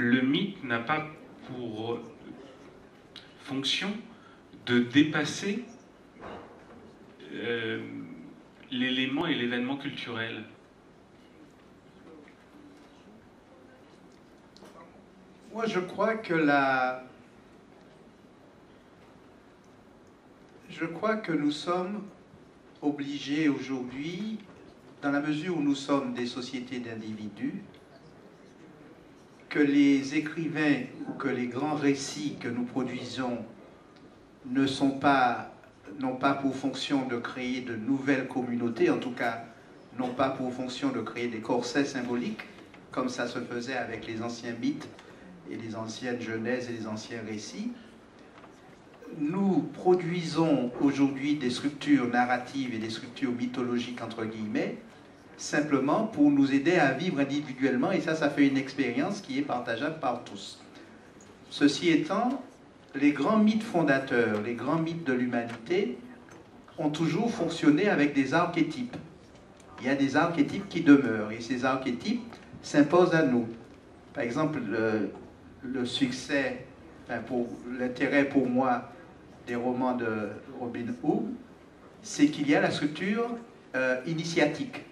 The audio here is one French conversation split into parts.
le mythe n'a pas pour fonction de dépasser l'élément et l'événement culturel. Moi, je crois que nous sommes obligés aujourd'hui, dans la mesure où nous sommes des sociétés d'individus, que les écrivains ou que les grands récits que nous produisons n'ont pas pour fonction de créer de nouvelles communautés, en tout cas n'ont pas pour fonction de créer des corsets symboliques, comme ça se faisait avec les anciens mythes et les anciennes genèses et les anciens récits. Nous produisons aujourd'hui des structures narratives et des structures mythologiques, entre guillemets, simplement pour nous aider à vivre individuellement, et ça fait une expérience qui est partageable par tous. Ceci étant, les grands mythes fondateurs, les grands mythes de l'humanité ont toujours fonctionné avec des archétypes. Il y a des archétypes qui demeurent, et ces archétypes s'imposent à nous. Par exemple, le succès, l'intérêt pour moi des romans de Robin Hood, c'est qu'il y a la structure initiatique.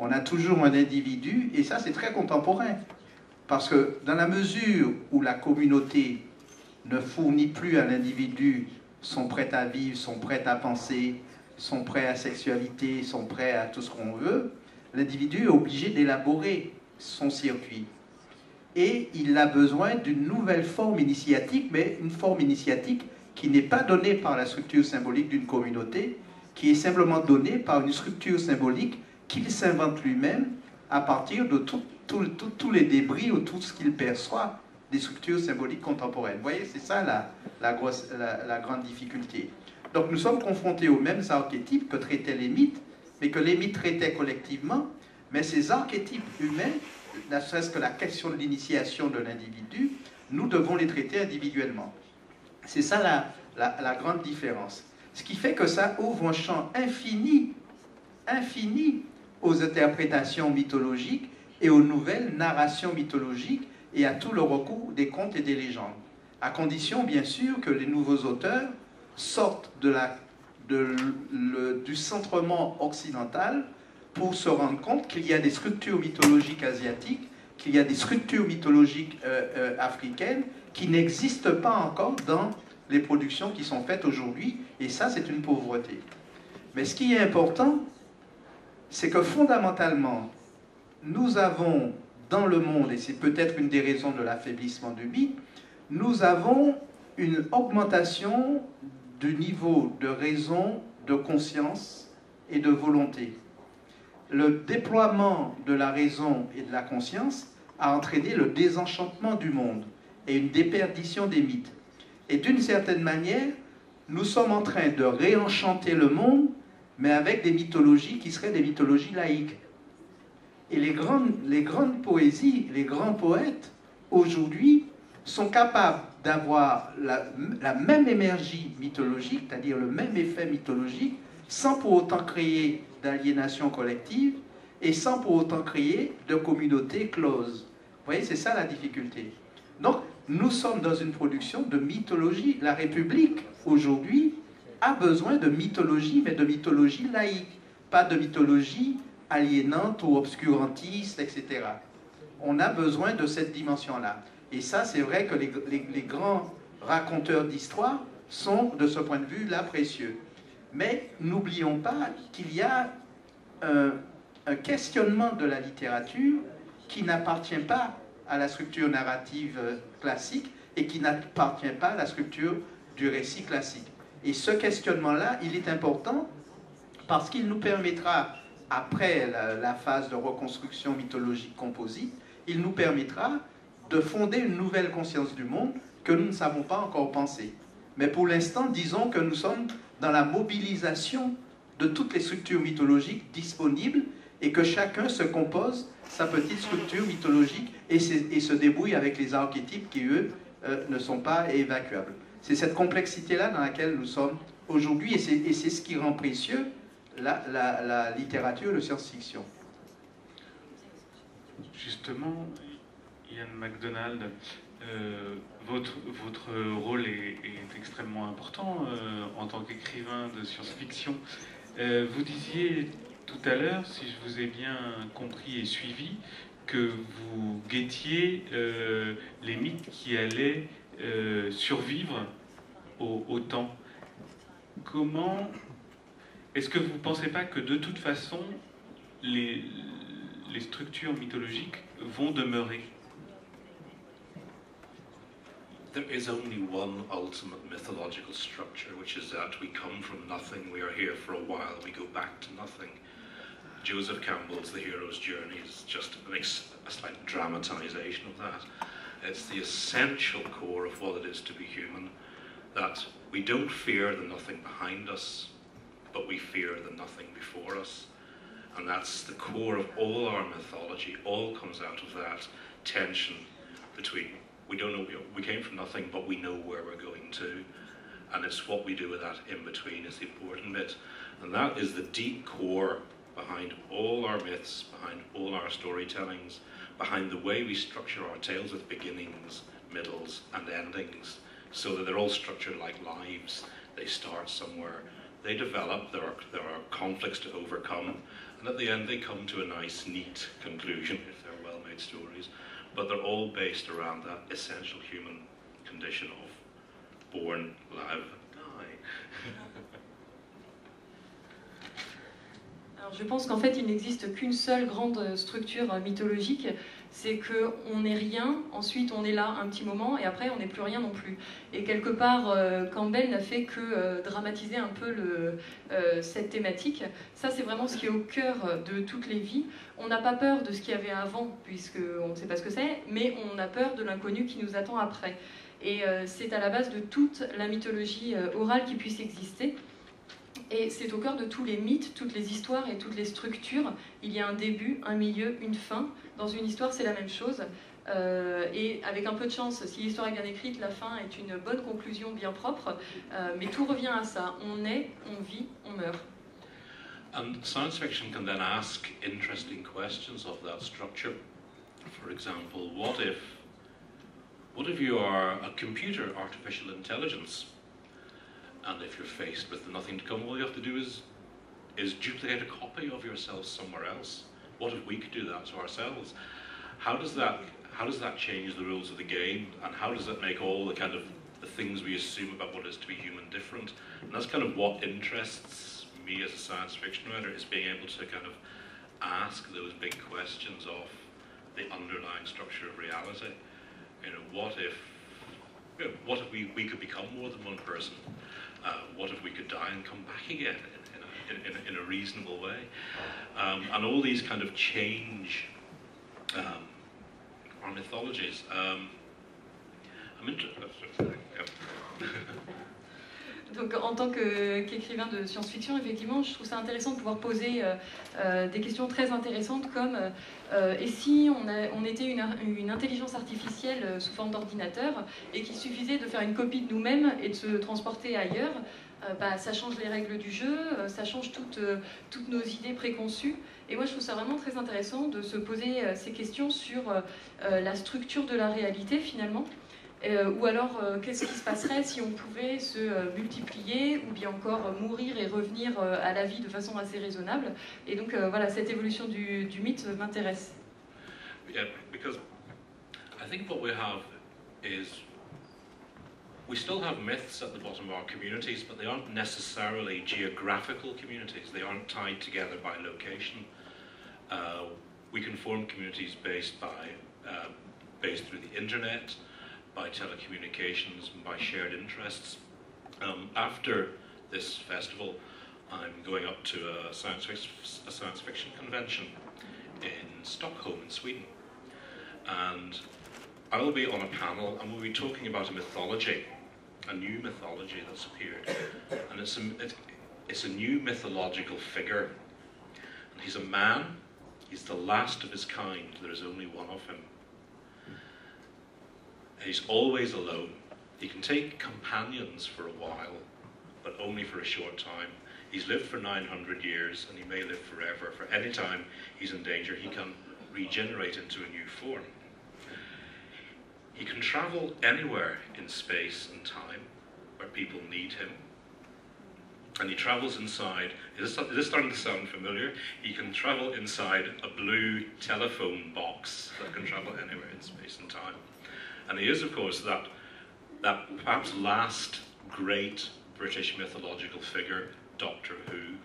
On a toujours un individu, et ça c'est très contemporain, parce que dans la mesure où la communauté ne fournit plus à l'individu son prêt à vivre, son prêt à penser, son prêt à sexualité, son prêt à tout ce qu'on veut, l'individu est obligé d'élaborer son circuit. Et il a besoin d'une nouvelle forme initiatique, mais une forme initiatique qui n'est pas donnée par la structure symbolique d'une communauté, qui est simplement donnée par une structure symbolique qu'il s'invente lui-même à partir de tous les débris ou tout ce qu'il perçoit des structures symboliques contemporaines. Vous voyez, c'est ça la grande difficulté. Donc nous sommes confrontés aux mêmes archétypes que traitaient les mythes, mais que les mythes traitaient collectivement, mais ces archétypes humains, ne serait-ce que la question de l'initiation de l'individu, nous devons les traiter individuellement. C'est ça la grande différence. Ce qui fait que ça ouvre un champ infini aux interprétations mythologiques et aux nouvelles narrations mythologiques et à tout le recours des contes et des légendes. À condition, bien sûr, que les nouveaux auteurs sortent du centrement occidental pour se rendre compte qu'il y a des structures mythologiques asiatiques, qu'il y a des structures mythologiques africaines qui n'existent pas encore dans les productions qui sont faites aujourd'hui, et ça, c'est une pauvreté. Mais ce qui est important, c'est que fondamentalement, nous avons dans le monde, et c'est peut-être une des raisons de l'affaiblissement du mythe, nous avons une augmentation du niveau de raison, de conscience et de volonté. Le déploiement de la raison et de la conscience a entraîné le désenchantement du monde et une déperdition des mythes. Et d'une certaine manière, nous sommes en train de réenchanter le monde, mais avec des mythologies qui seraient des mythologies laïques. Et les grandes poésies, les grands poètes, aujourd'hui, sont capables d'avoir la même énergie mythologique, c'est-à-dire le même effet mythologique, sans pour autant créer d'aliénation collective et sans pour autant créer de communautés closes. Vous voyez, c'est ça la difficulté. Donc, nous sommes dans une production de mythologie. La République, aujourd'hui, a besoin de mythologie, mais de mythologie laïque, pas de mythologie aliénante ou obscurantiste, etc. On a besoin de cette dimension-là. Et ça, c'est vrai que les grands raconteurs d'histoire sont, de ce point de vue-là, précieux. Mais n'oublions pas qu'il y a un questionnement de la littérature qui n'appartient pas à la structure narrative classique et qui n'appartient pas à la structure du récit classique. Et ce questionnement-là, il est important parce qu'il nous permettra, après la phase de reconstruction mythologique composite, il nous permettra de fonder une nouvelle conscience du monde que nous ne savons pas encore penser. Mais pour l'instant, disons que nous sommes dans la mobilisation de toutes les structures mythologiques disponibles et que chacun se compose sa petite structure mythologique et se débrouille avec les archétypes qui, eux, ne sont pas évacuables. C'est cette complexité-là dans laquelle nous sommes aujourd'hui et c'est ce qui rend précieux la littérature de science-fiction. Justement, Ian MacDonald, votre rôle est extrêmement important en tant qu'écrivain de science-fiction. Vous disiez tout à l'heure, si je vous ai bien compris et suivi, que vous guettiez les mythes qui allaient survivre au temps. Comment... Est-ce que vous ne pensez pas que de toute façon, les structures mythologiques vont demeurer? There is only one ultimate mythological structure, which is that we come from nothing, we are here for a while, we go back to nothing. Joseph Campbell's The Hero's Journey is just a slight dramatization of that. It's the essential core of what it is to be human, that we don't fear the nothing behind us, but we fear the nothing before us. And that's the core of all our mythology. All comes out of that tension between, we don't know, we came from nothing, but we know where we're going to. And it's what we do with that in between is the important bit. And that is the deep core behind all our myths, behind all our storytellings, behind the way we structure our tales with beginnings, middles, and endings, so that they're all structured like lives. They start somewhere, they develop, there are conflicts to overcome, and at the end they come to a nice, neat conclusion, if they're well-made stories. But they're all based around that essential human condition of born, live, die. Alors je pense qu'en fait il n'existe qu'une seule grande structure mythologique, c'est qu'on n'est rien, ensuite on est là un petit moment et après on n'est plus rien non plus. Et quelque part Campbell n'a fait que dramatiser un peu cette thématique. Ça c'est vraiment ce qui est au cœur de toutes les vies. On n'a pas peur de ce qu'il y avait avant puisqu'on ne sait pas ce que c'est, mais on a peur de l'inconnu qui nous attend après. Et c'est à la base de toute la mythologie orale qui puisse exister. Et c'est au cœur de tous les mythes, toutes les histoires et toutes les structures. Il y a un début, un milieu, une fin. Dans une histoire, c'est la même chose. Et avec un peu de chance, si l'histoire est bien écrite, la fin est une bonne conclusion bien propre. Mais tout revient à ça. On est, on vit, on meurt. And science fiction can then ask interesting questions of that structure. For example, what if you are a computer, artificial intelligence? And if you're faced with nothing to come, all you have to do is duplicate a copy of yourself somewhere else. What if we could do that to ourselves? How does that change the rules of the game? And how does that make all the things we assume about what it is to be human different? And that's kind of what interests me as a science fiction writer, is being able to kind of ask those big questions of the underlying structure of reality. You know, what if we could become more than one person? What if we could die and come back again in a reasonable way? And all these kind of change our mythologies. I'm interested. Donc en tant qu'écrivain de science-fiction, effectivement, je trouve ça intéressant de pouvoir poser des questions très intéressantes comme et si on était une intelligence artificielle sous forme d'ordinateur et qu'il suffisait de faire une copie de nous-mêmes et de se transporter ailleurs, ça change les règles du jeu, ça change toutes nos idées préconçues. Et moi je trouve ça vraiment très intéressant de se poser ces questions sur la structure de la réalité finalement. Ou alors, qu'est-ce qui se passerait si on pouvait se multiplier ou bien encore mourir et revenir à la vie de façon assez raisonnable. Et donc, voilà, cette évolution du mythe m'intéresse. Yeah, because I think what we have is, we still have myths at the bottom of our communities, but they aren't necessarily geographical communities. They aren't tied together by location. We can form communities based through the internet, by telecommunications, and by shared interests. After this festival, I'm going up to a science fiction convention in Stockholm, in Sweden. And I will be on a panel, and we'll be talking about a mythology, a new mythology that's appeared. And it's a new mythological figure. And he's a man, he's the last of his kind, there is only one of him. He's always alone. He can take companions for a while, but only for a short time. He's lived for 900 years, and he may live forever. For any time he's in danger, he can regenerate into a new form. travel anywhere in space and time where people need him. And he travels inside, is this starting to sound familiar? He can travel inside a blue telephone box that can travel anywhere in space and time. And he is, of course, that perhaps last great British mythological figure, Doctor Who.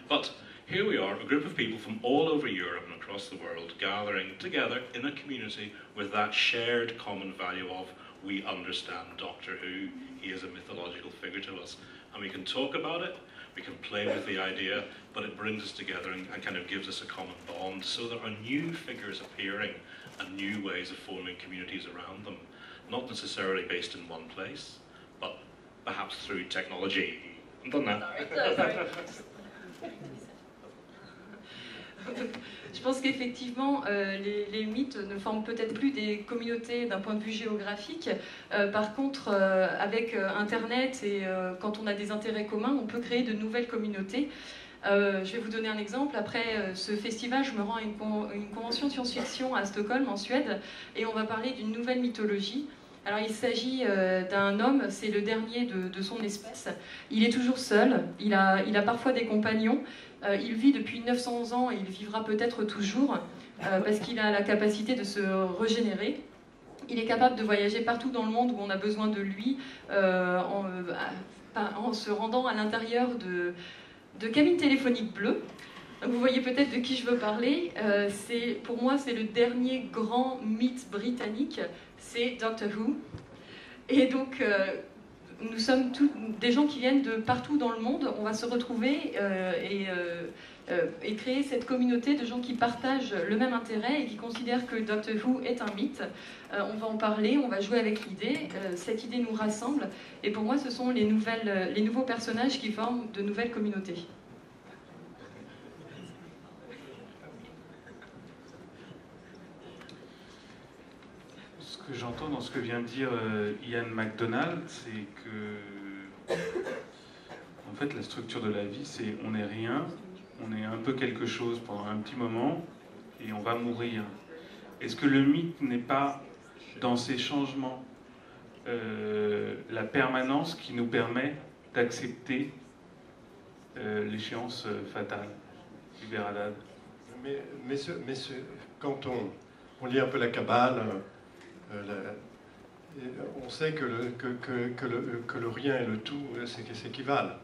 But here we are, a group of people from all over Europe and across the world gathering together in a community with that shared common value of we understand Doctor Who, he is a mythological figure to us. And we can talk about it, we can play with the idea, but it brings us together and kind of gives us a common bond. So there are new figures appearing and new ways of forming communities around them, not necessarily based in one place, but perhaps through technology. I've done that. Sorry. Je pense qu'effectivement, les mythes ne forment peut-être plus des communautés d'un point de vue géographique. Par contre, avec Internet et quand on a des intérêts communs, on peut créer de nouvelles communautés. Je vais vous donner un exemple. Après ce festival, je me rends à une convention de science-fiction à Stockholm, en Suède, et on va parler d'une nouvelle mythologie. Alors il s'agit d'un homme, c'est le dernier de son espèce. Il est toujours seul, il a parfois des compagnons. Il vit depuis 900 ans et il vivra peut-être toujours parce qu'il a la capacité de se régénérer. Il est capable de voyager partout dans le monde où on a besoin de lui en se rendant à l'intérieur de cabines téléphoniques bleues. Donc vous voyez peut-être de qui je veux parler. Pour moi, c'est le dernier grand mythe britannique, c'est Doctor Who. Et donc, nous sommes tous des gens qui viennent de partout dans le monde. On va se retrouver et créer cette communauté de gens qui partagent le même intérêt et qui considèrent que Doctor Who est un mythe. On va en parler, on va jouer avec l'idée. Cette idée nous rassemble. Et pour moi, ce sont les nouveaux personnages qui forment de nouvelles communautés. Ce que j'entends dans ce que vient de dire Ian MacDonald, c'est que en fait la structure de la vie, c'est on n'est rien, on est un peu quelque chose pendant un petit moment et on va mourir. Est-ce que le mythe n'est pas dans ces changements la permanence qui nous permet d'accepter l'échéance fatale? Hubert Haddad. Mais quand on lit un peu la Kabbale, on sait que le rien et le tout s'équivalent.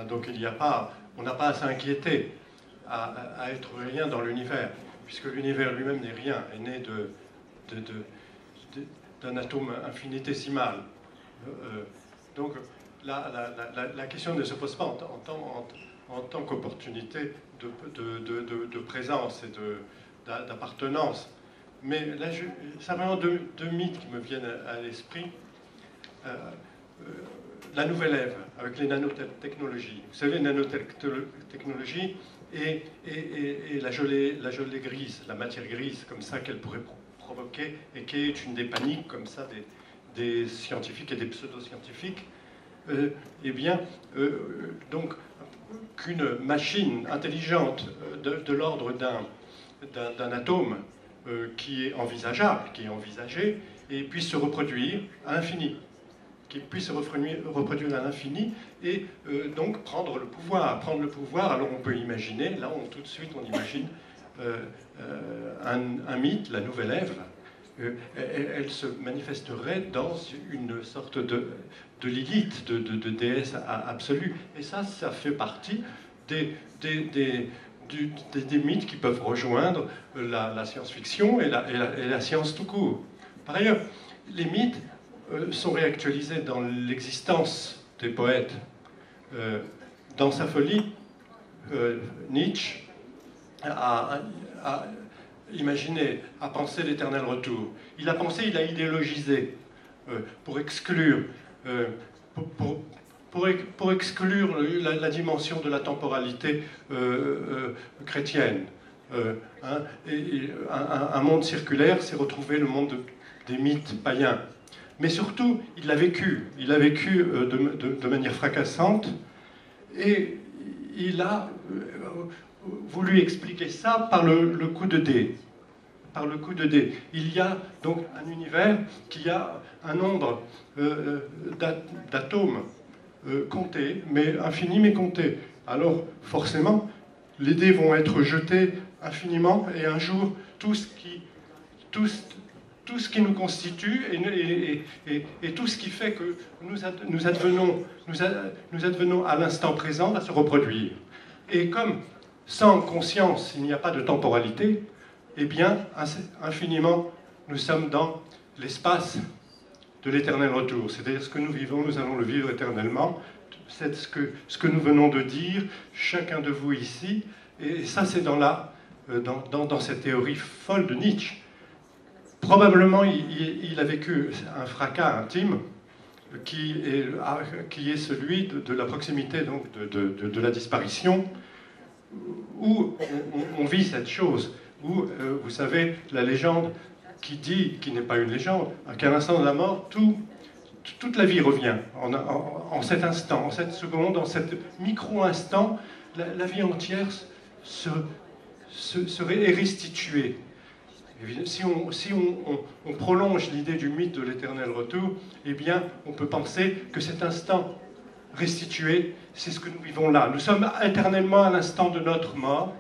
Donc on n'a pas à s'inquiéter à être rien dans l'univers, puisque l'univers lui-même n'est rien, est né d'un atome infinitésimal. Donc la question ne se pose pas en tant qu'opportunité de présence et d'appartenance. Mais là, c'est vraiment deux mythes qui me viennent à l'esprit. La nouvelle Ève, avec les nanotechnologies. Vous savez, les nanotechnologies et la gelée grise, la matière grise, comme ça, qu'elle pourrait provoquer, et qui est une des paniques, comme ça, des scientifiques et des pseudo-scientifiques. Donc, qu'une machine intelligente de l'ordre d'un atome qui est envisageable, qui est envisagé, et puisse se reproduire à l'infini, qui puisse se reproduire à l'infini, et donc prendre le pouvoir. Prendre le pouvoir, alors on peut imaginer, là tout de suite on imagine un mythe, la nouvelle Ève. Elle se manifesterait dans une sorte de Lilith, de déesse absolue. Et ça fait partie des mythes qui peuvent rejoindre la science-fiction et la science tout court. Par ailleurs, les mythes sont réactualisés dans l'existence des poètes. Dans sa folie, Nietzsche a imaginé, a pensé l'éternel retour. Il a pensé, il a idéologisé pour exclure la dimension de la temporalité chrétienne. Un monde circulaire s'est retrouvé le monde des mythes païens. Mais surtout, il l'a vécu de manière fracassante, et il a voulu expliquer ça par le coup de dé. par le coup de dés. Il y a donc un univers qui a un nombre d'atomes comptés, mais infini mais compté. Alors forcément, les dés vont être jetés infiniment, et un jour, tout ce qui nous constitue et tout ce qui fait que nous advenons à l'instant présent va se reproduire. Et comme sans conscience, il n'y a pas de temporalité, eh bien, infiniment, nous sommes dans l'espace de l'éternel retour. C'est-à-dire ce que nous vivons, nous allons le vivre éternellement. C'est ce que nous venons de dire, chacun de vous ici. Et ça, c'est dans cette théorie folle de Nietzsche. Probablement, il a vécu un fracas intime qui est celui de la proximité donc, de la disparition, où on vit cette chose, où, vous savez, la légende qui dit, qui n'est pas une légende, qu'à l'instant de la mort, toute la vie revient. En cet instant, en cette seconde, en cet micro-instant, la vie entière serait restituée. Si on prolonge l'idée du mythe de l'éternel retour, eh bien, on peut penser que cet instant restitué, c'est ce que nous vivons là. Nous sommes éternellement à l'instant de notre mort,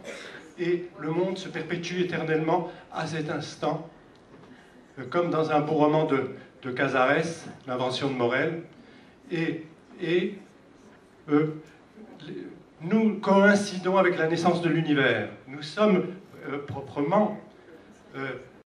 et le monde se perpétue éternellement à cet instant, comme dans un beau roman de Casares, L'invention de Morel. Et nous coïncidons avec la naissance de l'univers. Nous sommes proprement